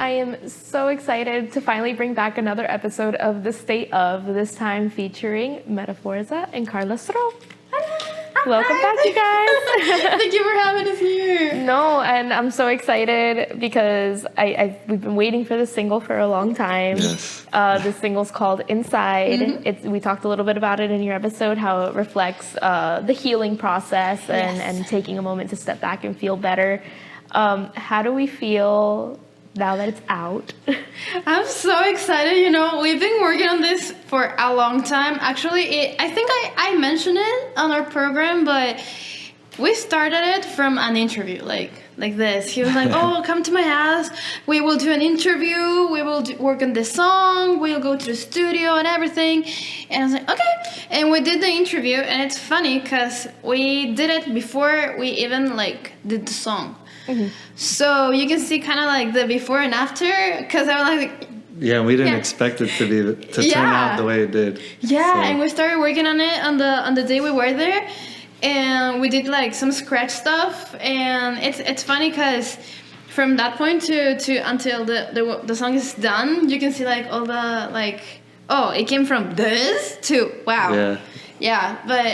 I am so excited to finally bring back another episode of The State of, this time featuring Forza and Karla. Welcome back, you guys. Thank you for having us here. No, and I'm so excited because we've been waiting for this single for a long time. Yes. This single's called iNSiDE. We talked a little bit about it in your episode, how it reflects the healing process and taking a moment to step back and feel better. How do we feel now that it's out? I'm so excited. You know, we've been working on this for a long time. Actually, I think I mentioned it on our program, but we started it from an interview, like this. He was like, "Oh, come to my house. We will do an interview. We will work on this song. We'll go to the studio and everything." And I was like, "Okay." And we did the interview, and it's funny because we did it before we even did the song. Mm-hmm. So you can see kind of like the before and after, because I was like, yeah, we didn't expect it to turn out the way it did. Yeah, so. And we started working on it on the day we were there, and we did some scratch stuff, and it's funny because from that point to until the song is done, you can see all the oh, it came from this to wow. Yeah, but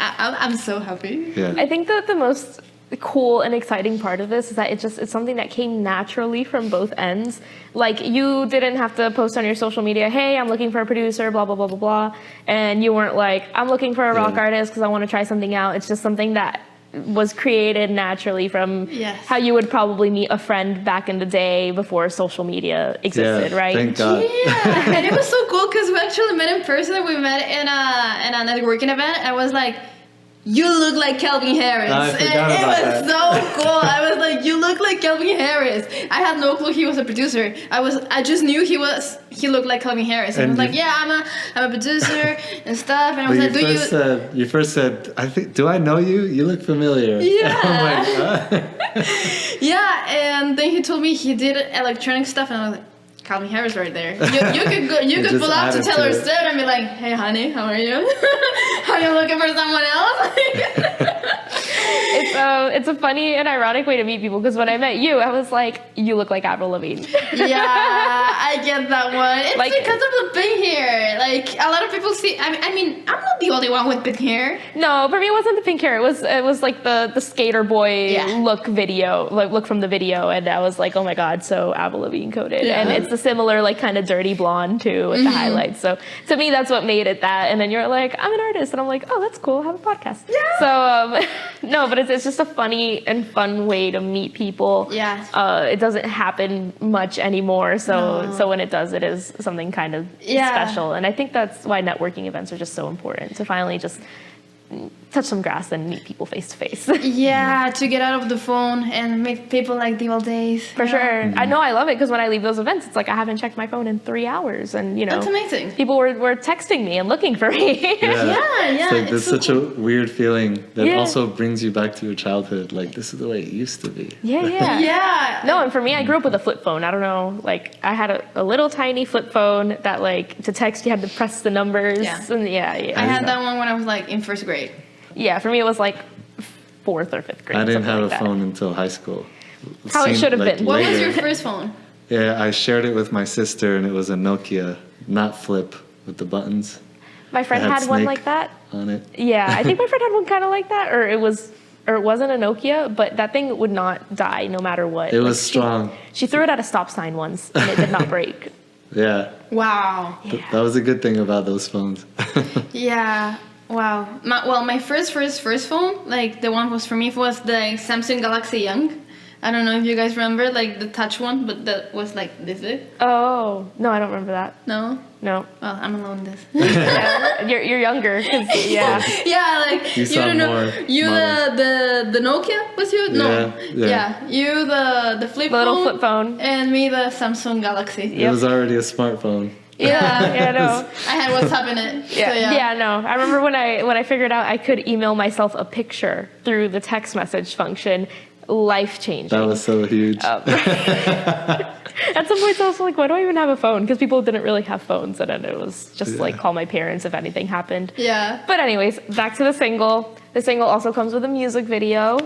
I'm so happy. Yeah. I think that the most cool and exciting part of this is that it's something that came naturally from both ends. You didn't have to post on your social media, "Hey, I'm looking for a producer, blah blah blah blah blah," and you weren't like, "I'm looking for a rock artist because I want to try something out." It's just something that was created naturally from how you would probably meet a friend back in the day before social media existed, right? Thank God. Yeah, and it was so cool because we actually met in person. We met in a networking event. I was like, "You look like Calvin Harris." I forgot about that. It was so cool. I was like, "You look like Calvin Harris." I had no clue he was a producer. I just knew he looked like Calvin Harris. And I was like, "Yeah, I'm a producer and stuff." And I was like, you first said, "I think, do I know you? You look familiar." Yeah. I'm like, yeah, and then he told me he did electronic stuff, and I was like, Calvin Harris right there. You could pull out to Taylor Swift and be like, "Hey, honey, how are you? Are you looking for someone else?" It's a funny and ironic way to meet people, because when I met you, I was like, "You look like Avril Lavigne." Yeah, I get that one. It's because of the pink hair. A lot of people see. I mean, I'm not the only one with pink hair. No, for me, it wasn't the pink hair. It was like the skater boy look video, look from the video, and I was like, "Oh my God, so Avril Lavigne coded." Yeah. And it's the similar kind of dirty blonde too with the highlights. So to me, that's what made it that. And then you're like, "I'm an artist," and I'm like, "Oh, that's cool. I have a podcast." Yeah. So no, but it's just a funny and fun way to meet people. Yeah. It doesn't happen much anymore. So when it does, it is something kind of special. And I think that's why networking events are just so important, to finally just touch some grass and meet people face to face. Yeah, to get out of the phone and meet people like the old days. For sure. Mm-hmm. I know, I love it, because when I leave those events, it's like I haven't checked my phone in 3 hours, and that's amazing. People were texting me and looking for me. Yeah. It's such a weird feeling that also brings you back to your childhood. This is the way it used to be. Yeah. No, and for me, I grew up with a flip phone. I don't know, I had a little tiny flip phone that to text you had to press the numbers. Yeah. And I had that one when I was in first grade. Yeah, for me it was 4th or 5th grade. I didn't have a phone until high school. How it should have been. What was your first phone? Yeah, I shared it with my sister, and it was a Nokia, not flip, with the buttons. My friend had one like that. On it. Yeah, I think my friend had one kind of like that, or it wasn't a Nokia, but that thing would not die no matter what. It was strong. She threw it at a stop sign once, and it did not break. Yeah. Wow. That was a good thing about those phones. Yeah. Wow. My first phone, the one was for me, was the Samsung Galaxy Young. I don't know if you guys remember, the touch one, but that was this big. Oh, no, I don't remember that. No? No. Well, I'm alone in this. Yeah, you're younger. Yeah. Yeah, you don't know. You the Nokia was you? No. Yeah. You the flip phone. The little flip phone. And me the Samsung Galaxy. It was already a smartphone. Yeah, no. I had WhatsApp in it. Yeah, no. I remember when I figured out I could email myself a picture through the text message function. Life-changing. That was so huge. At some points I was like, why do I even have a phone? Because people didn't really have phones, and then it was just call my parents if anything happened. Yeah. But anyways, back to the single. The single also comes with a music video.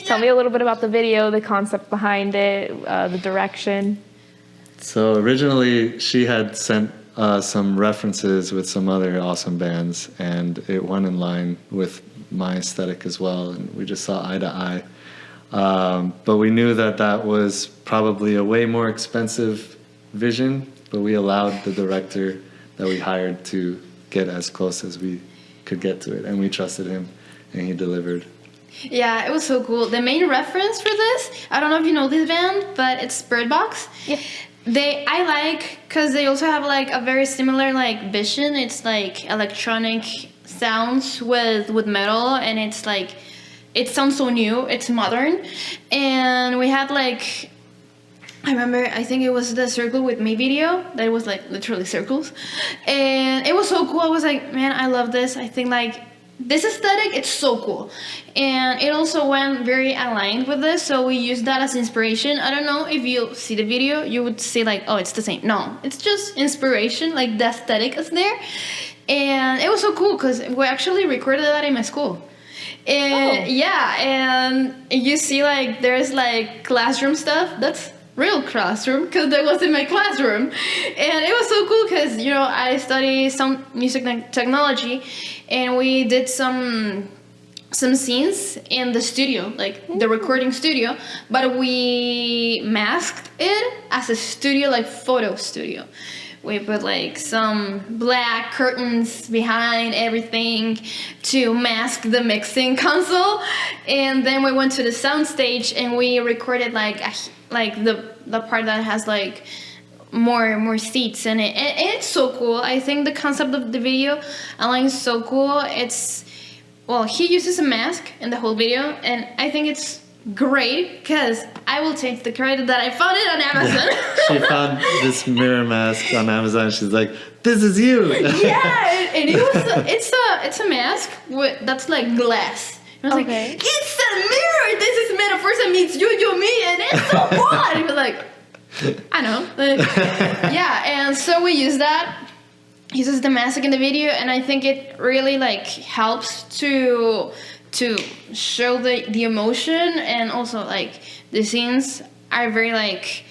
Tell me a little bit about the video, the concept behind it, the direction. So originally she had sent some references with some other awesome bands, and it went in line with my aesthetic as well, and we just saw eye to eye. But we knew that was probably a way more expensive vision, but we allowed the director that we hired to get as close as we could get to it, and we trusted him, and he delivered. Yeah, it was so cool. The main reference for this, I don't know if you know this band, but it's Bird Box. Yeah. I like because they also have like a very similar like vision. It's like electronic sounds with metal, and it's like it sounds so new. It's modern, and we had like I remember I think it was the Circle With Me video that was like literally circles, and it was so cool. I was like, man, I love this. I think like this aesthetic, it's so cool, and it also went very aligned with this, so we used that as inspiration. I don't know if you see the video, you would say like, oh, it's the same. No, it's just inspiration, like the aesthetic is there, and it was so cool because we actually recorded that in my school. And yeah, and you see like there's like classroom stuff. That's real classroom because that was in my classroom, and it was so cool because you know I study some music technology, and we did some scenes in the studio, like the recording studio, but we masked it as a studio, like photo studio. We put like some black curtains behind everything to mask the mixing console, and then we went to the sound stage and we recorded like the part that has like more seats in it, and it's so cool. I think the concept of the video, Alan, is so cool. He uses a mask in the whole video, and I think it's great because I will take the credit that I found it on Amazon. She found this mirror mask on Amazon. She's like, "This is you." Yeah, and it's a mask that's like glass. I was like, it's a mirror. This is Metaverse meets you, me, and it's so cool. And he was like, I know. Yeah, and so we use that. He uses the mask in the video, and I think it really like helps to show the emotion, and also like the scenes are very like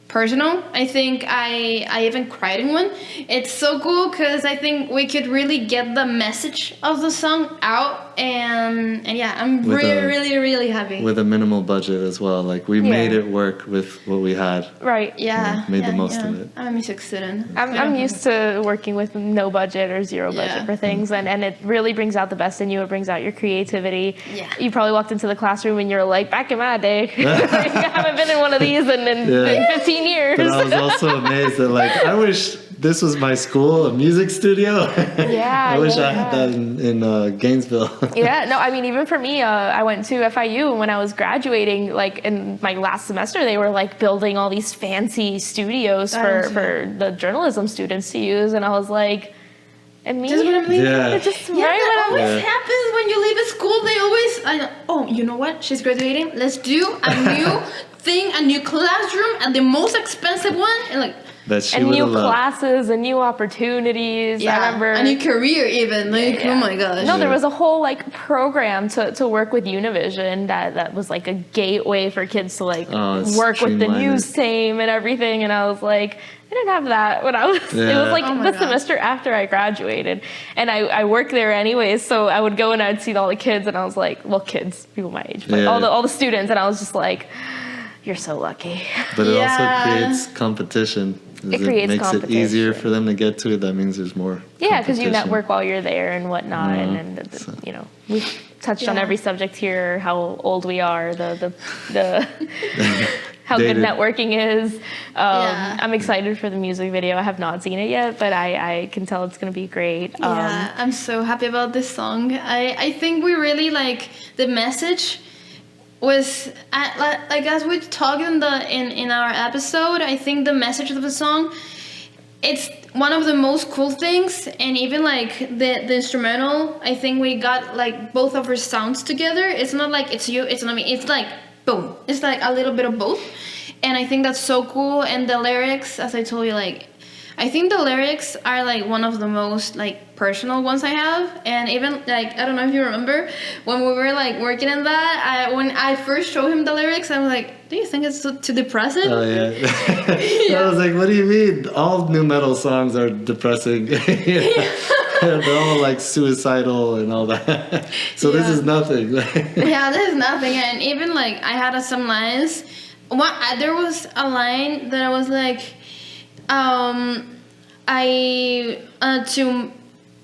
personal. I think I even cried in one. It's so cool because I think we could really get the message of the song out, and yeah, I'm really happy. With a minimal budget as well. Like we made it work with what we had. Right. Yeah. Made the most of it. I'm a music student. I'm used to working with no budget or zero budget for things, and it really brings out the best in you. It brings out your creativity. Yeah. You probably walked into the classroom and you're like, back in my day, I haven't been in one of these in 15 years. But I was also amazed that like I wish this was my school, a music studio. Yeah. I wish I had that in Gainesville. Yeah, no, I mean, even for me, I went to FIU, and when I was graduating, like in my last semester, they were like building all these fancy studios for the journalism students to use, and I was like, and me? Just what I'm leaving? Yeah. It's just That always happens when you leave a school. They always, you know what? She's graduating. Let's do a new thing, a new classroom, and the most expensive one, and like. And new classes and new opportunities. Yeah, I remember a new career even. Like, oh my gosh. No, there was a whole like program to work with Univision that was like a gateway for kids to like work with the news team and everything. And I was like, I didn't have that when I was. It was like the semester after I graduated, and I worked there anyways. So I would go and I'd see all the kids, and I was like, well, kids, people my age, but all the students, and I was just like, you're so lucky. But it also creates competition. It creates makes competition. it easier for them to get to it. That means there's more. Yeah, because you network while you're there and whatnot, and you know, we've touched on every subject here. How old we are, the how good networking is. I'm excited for the music video. I have not seen it yet, but I can tell it's gonna be great. Yeah, I'm so happy about this song. I think we really like the message. Was like as we talked in our episode, I think the message of the song, it's one of the most cool things, and even like the instrumental, I think we got like both of our sounds together. It's not like it's you, it's not me. It's like boom. It's like a little bit of both, and I think that's so cool. And the lyrics, as I told you, like I think the lyrics are like one of the most like personal ones I have, and even like I don't know if you remember when we were like working on that. When I first showed him the lyrics, I was like, "Do you think it's too depressing?" Oh yeah. I was like, "What do you mean? All new metal songs are depressing. They're all like suicidal and all that. So this is nothing." Yeah, this is nothing. And even like I had some lines. There was a line that I was like,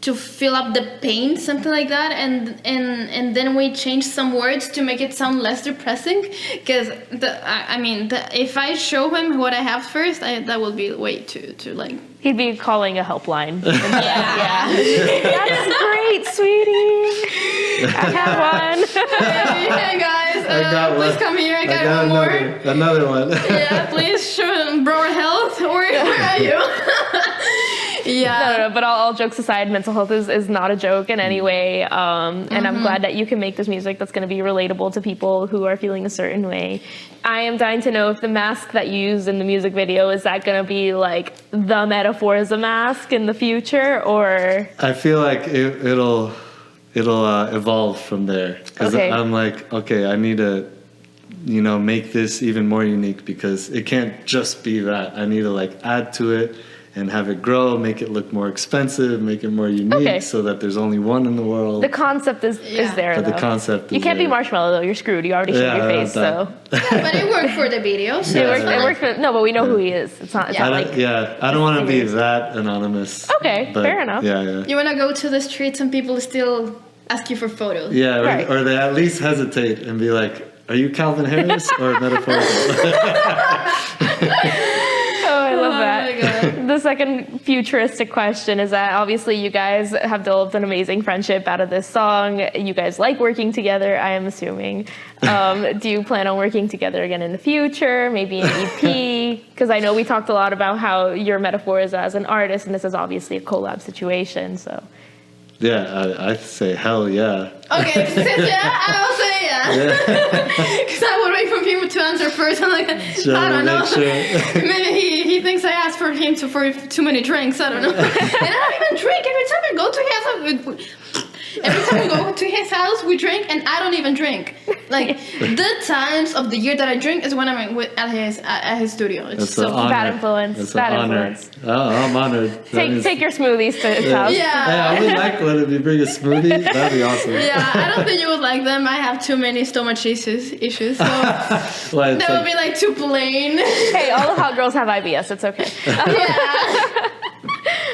to fill up the pain, something like that, and then we changed some words to make it sound less depressing. Because if I show him what I have first, that would be way too like. He'd be calling a helpline. Yeah. That's great, sweetie. I have one. Hey guys, I got please one. come here. I got one more. Another one. Yeah, please show him Bro Health. Where are you? Yeah. No, but all jokes aside, mental health is not a joke in any way. And I'm glad that you can make this music that's going to be relatable to people who are feeling a certain way. I am dying to know if the mask that you used in the music video, is that going to be like the Metaforza mask in the future, or? I feel like it'll evolve from there. Because Okay. I'm like, okay, I need to, make this even more unique, because it can't just be that. I need to like add to it and have it grow, make it look more expensive, make it more unique, Okay. so that there's only one in the world. The concept is there, But though. the concept You is can't be there. Marshmallow, though. You're screwed. You already showed your face, so. Yeah, but it worked for the video. So It Yeah. worked for, no, but we know who he is. It's not I like. don't want to be that anonymous. Okay, but fair enough. Yeah. you want to go to the streets and people still ask you for photos. Yeah, Right. or they at least hesitate and be like, are you Calvin Harris or Metaphorical? Oh, I love that. my God. The second futuristic question is that obviously you guys have developed an amazing friendship out of this song. You guys like working together, I am assuming. Do you plan on working together again in the future? Maybe an EP? Because I know we talked a lot about how your metaphor is as an artist, and this is obviously a collab situation. So Yeah, I say hell yeah. Okay, since I'll say yeah. Because I would wait for people to answer first. I'm like, Sure, I don't know. make sure. Maybe he thinks I asked for him for too many drinks. I don't know. And I don't even drink. Every time I go to his house, every time we go to his house, we drink, and I don't even drink. Like the times of the year that I drink is when I'm at his studio. It's That's so an honor. bad influence, That's bad an honor. influence. Oh, I'm honored. That take is- your smoothies to his house. Yeah. Hey, I would like one if you bring a smoothie. That'd be awesome. Yeah, I don't think you would like them. I have too many stomach issues, so Well, it's that would like- be like too plain. Hey, all the hot girls have IBS. It's okay. Yeah.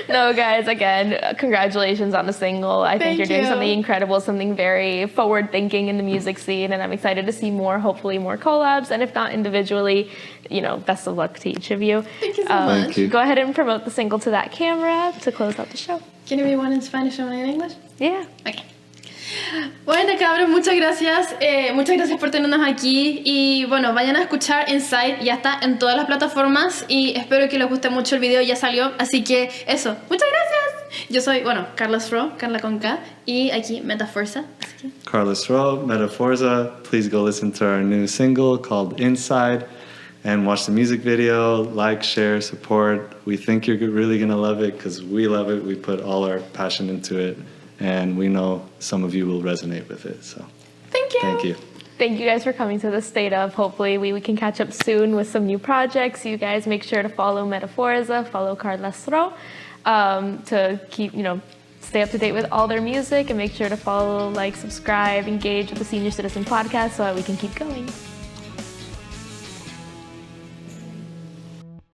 No, guys, again, congratulations on the single. I think Thank you're doing you. something incredible, something very forward-thinking in the music scene, and I'm excited to see more, hopefully more collabs, and if not individually, best of luck to each of you. Thank you so much. Thank you. Go ahead and promote the single to that camera to close out the show. Can you be one in Spanish and one in English? Yeah. Okay. Bueno, cabros, muchas gracias. Muchas gracias por tenernos aquí. Y bueno, vayan a escuchar iNSiDE. Ya está en todas las plataformas. Y espero que les guste mucho el video. Ya salió. Así que eso. Muchas gracias. Yo soy, Karla Sro, Karla con K. Y aquí Metaforza. Así que. Karla Sro, Metaforza. Please go listen to our new single called iNSiDE and watch the music video. Like, share, support. We think you're really going to love it because we love it. We put all our passion into it. And we know some of you will resonate with it. So Thank you. thank you. Thank you guys for coming to the State of. Hopefully we can catch up soon with some new projects. You guys make sure to follow Metaforza, follow Karla Sro, to keep, stay up to date with all their music, and make sure to follow, subscribe, engage with the Senior Citizen podcast so that we can keep going.